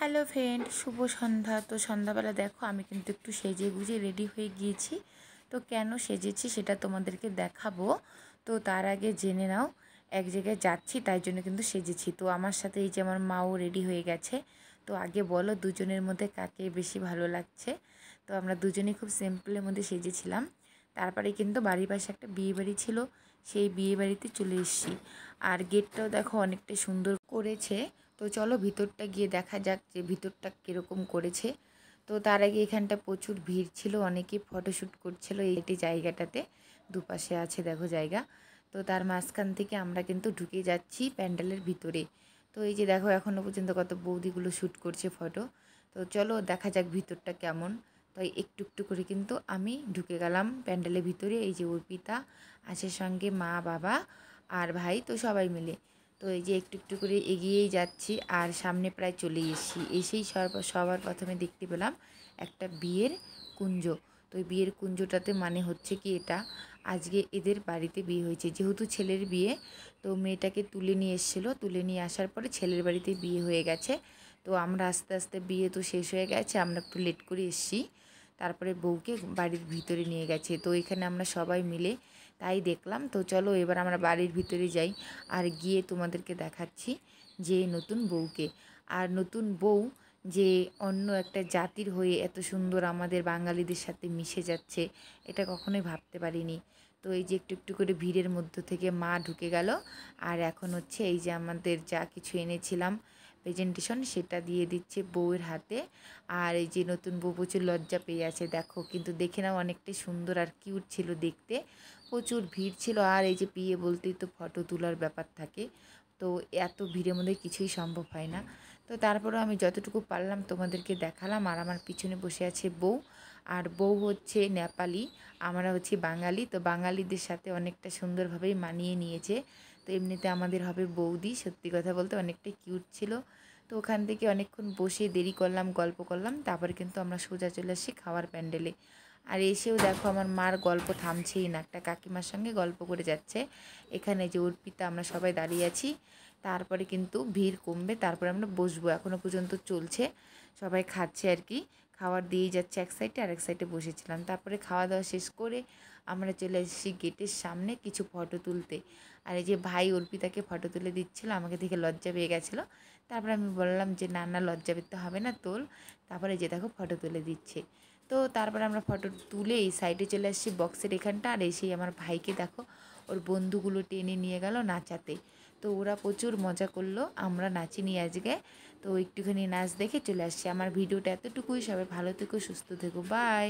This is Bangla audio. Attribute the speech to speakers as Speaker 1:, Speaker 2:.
Speaker 1: হ্যালো ফ্রেন্ড, শুভ সন্ধ্যা। তো সন্ধ্যাবেলা দেখো আমি কিন্তু একটু সেজে গুজে রেডি হয়ে গিয়েছি। তো কেন সেজেছি সেটা তোমাদেরকে দেখাবো। তো তার আগে জেনে নাও, এক জায়গায় যাচ্ছি তাই জন্য কিন্তু সেজেছি। তো আমার সাথে এই যে আমার মাও রেডি হয়ে গেছে। তো আগে বলো দুজনের মধ্যে কাকে বেশি ভালো লাগছে। তো আমরা দুজনেই খুব সিম্পলের মধ্যে সেজেছিলাম। তারপরে কিন্তু বাড়ির পাশে একটা বিয়ে বাড়ি ছিল, সেই বিয়ে বাড়িতে চলে এসেছি। আর গেটটাও দেখো অনেকটা সুন্দর করেছে। তো চলো ভিতরটা গিয়ে দেখা যাক যে ভিতরটা কীরকম করেছে। তো তার আগে এখানটা প্রচুর ভিড় ছিল, অনেকে ফটোশ্যুট করছিল এইটি জায়গাটাতে। দুপাশে আছে দেখো জায়গা। তো তার মাঝখান থেকে আমরা কিন্তু ঢুকে যাচ্ছি প্যান্ডেলের ভিতরে। তো এই যে দেখো এখনও পর্যন্ত কত বৌদিগুলো শ্যুট করছে ফটো। তো চলো দেখা যাক ভিতরটা কেমন। তো একটু একটু করে কিন্তু আমি ঢুকে গেলাম প্যান্ডেলের ভিতরে। এই যে অর্পিতা আছে সঙ্গে, মা বাবা আর ভাই, তো সবাই মিলে। তো এই যে একটু একটু করে এগিয়েই যাচ্ছি আর সামনে প্রায় চলে এসেছি। এসেই সবার প্রথমে দেখতে পেলাম একটা বিয়ের কুঞ্জ। তো এই বিয়ের কুঞ্জটাতে মানে হচ্ছে কি, এটা আজকে এদের বাড়িতে বিয়ে হয়েছে, যেহেতু ছেলের বিয়ে। তো মেয়েটাকে তুলে নিয়ে এসেছিলো, তুলে নিয়ে আসার পরে ছেলের বাড়িতে বিয়ে হয়ে গেছে। তো আমরা আস্তে আস্তে বিয়ে তো শেষ হয়ে গেছে, আমরা একটু লেট করে এসেছি। তারপরে বউকে বাড়ির ভিতরে নিয়ে গেছে। তো এখানে আমরা সবাই মিলে তাই দেখলাম। তো চলো এবার আমরা বাড়ির ভিতরে যাই আর গিয়ে তোমাদেরকে দেখাচ্ছি যে নতুন বউকে। আর নতুন বউ যে অন্য একটা জাতির হয়ে এত সুন্দর আমাদের বাঙালিদের সাথে মিশে যাচ্ছে, এটা কখনোই ভাবতে পারিনি। তো এই যে একটু একটু করে ভিড়ের মধ্য থেকে মা ঢুকে গেল। আর এখন হচ্ছে এই যে আমাদের যা কিছু এনেছিলাম প্রেজেন্টেশন, সেটা দিয়ে দিচ্ছে বউয়ের হাতে। আর এই যে নতুন বউ প্রচুর লজ্জা পেয়ে আছে দেখো, কিন্তু দেখে নাও অনেকটাই সুন্দর আর কিউট ছিল দেখতে। প্রচুর ভিড় ছিল। আর এই যে বিয়ে বলতেই তো ফটো তোলার ব্যাপার থাকে, তো এত ভিড়ের মধ্যে কিছুই সম্ভব হয় না। তো তারপরেও আমি যতটুকু পারলাম তোমাদেরকে দেখালাম। আর আমার পিছনে বসে আছে বউ, আর বউ হচ্ছে নেপালি, আমরা হচ্ছে বাঙালি। তো বাঙালিদের সাথে অনেকটা সুন্দরভাবেই মানিয়ে নিয়েছে। তো এমনিতে আমাদের হবে বৌদি, সত্যি কথা বলতে অনেকটাই কিউট ছিল। তো ওখান থেকে অনেকক্ষণ বসে দেরি করলাম, গল্প করলাম, তারপরে কিন্তু আমরা সোজা চলে আসি খাওয়ার প্যান্ডেলে। আর এসেও দেখো আমার মার গল্প থামছেই না, একটা কাকিমার সঙ্গে গল্প করে যাচ্ছে। এখানে যে অর্পিতা, আমরা সবাই দাঁড়িয়ে আছি। তারপরে কিন্তু ভিড় কমবে, তারপরে আমরা বসবো। এখনও পর্যন্ত চলছে, সবাই খাচ্ছে আর কি, খাবার দিয়েই যাচ্ছে এক সাইডে, আর এক সাইডে বসেছিলাম। তারপরে খাওয়া দাওয়া শেষ করে আমরা চলে এসেছি গেটের সামনে কিছু ফটো তুলতে। আর এই যে ভাই অর্পিতাকে ফটো তুলে দিচ্ছিলো, আমাকে দেখে লজ্জা পেয়ে গেছিলো। তারপরে আমি বললাম যে না না, লজ্জা পেতে হবে না, তোল। তারপরে যে দেখো ফটো তুলে দিচ্ছে। তো তারপরে আমরা ফটো তুলে এই সাইডে চলে আসছি বক্সের এখানটা। আর এসেই আমার ভাইকে দেখো ওর বন্ধুগুলো টেনে নিয়ে গেল নাচাতে। তো ওরা প্রচুর মজা করলো, আমরা নাচিনি আজকে। তো একটুখানি নাচ দেখে চলে আসছি। আমার ভিডিওটা এতটুকুই, সবাই ভালো থেকো, সুস্থ থেকো, বাই।